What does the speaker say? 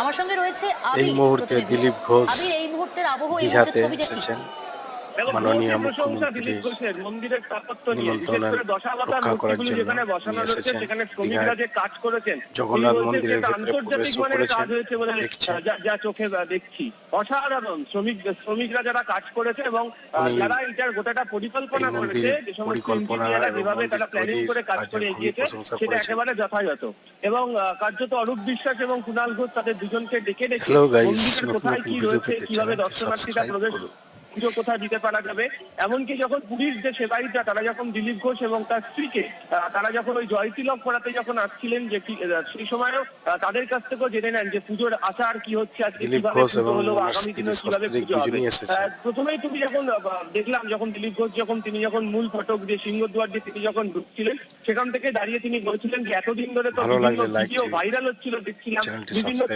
আমার সঙ্গে রয়েছে এই মুহূর্তে দিলীপ ঘোষ এই মুহূর্তের আবহ এই মুহূর্তের দীঘাতে ছবিটা কি? এসেছেন মাননীয় মুখ্যমন্ত্রীর মন্দিরের স্থাপত্য নিয়ে, বিশেষ নিমন্ত্রণ করে দশাবতার রক্ষা করার মূর্তিগুলি জন্য যেখানে বসানো নিয়ে রয়েছে, এসেছেন সেখানে শ্রমিকরা যে কাজ করেছেন, জগন্নাথ তিনি বলছেন মন্দিরের যে এটা ভেতরে আন্তর্জাতিক প্রবেশও মানের কাজ করেছেন, হয়েছে বলে দেখছেন। যা চোখে দেখছি। অসাধারণ শ্রমিকরা যারা কাজ করেছে এবং যারা এটার গোটাটা পরিকল্পনা এই করেছে, যে সমস্ত পরিকল্পনা ইঞ্জিনিয়াররা এবং যেভাবে তারা মন্দির প্ল্যানিং করে কাজ কাজের করে খুবই এগিয়েছে, প্রশংসা সেটা করেছেন। একেবারে যথাযথ। এবং কার্যত অরূপ বিশ্বাস এবং কুণাল ঘোষ তাদের দুজনকে ডেকে ডেকে হ্যালো গাইস, মন্দিরের নতুন কোথায় নতুন কি ভিডিও রয়েছে, পেতে কিভাবে চ্যানেলটি দর্শনার্থীরা সাবস্ক্রাইব প্রবেশ করুন। পুজো কোথায় দিতে পারা যাবে। এমনকি যখন পুলিশ যে সেবায়িতা তারা যখন দিলীপ ঘোষ এবং তার স্ত্রীকে তারা যখন ওই জয় তিলক পড়াতে যখন আসছিলেন, যে সেই সময়ও তাদের কাছ থেকেও জেনে নেন যে পুজোর আচার কি হচ্ছে, আজকে দিলীপ কিভাবে ঘোষ পুজো এবং হলো, ওনার আগামী স্ত্রী দিনে কিভাবে সস্ত্রীক পুজো হবে। দুজনই এসেছেন। প্রথমেই তুমি যখন দেখলাম, যখন দিলীপ ঘোষ তিনি যখন মূল ফটক দিয়ে সিংহদ্বার দিয়ে তিনি যখন ঢুকছিলেন, সেখান থেকে দাঁড়িয়ে তিনি বলছিলেন যে এতদিন ধরে তো ভালো বিভিন্ন লাগলে লাইক ভিডিও দিন, ভাইরাল হচ্ছিল, দেখছিলাম চ্যানেলটি বিভিন্ন সাবস্ক্রাইব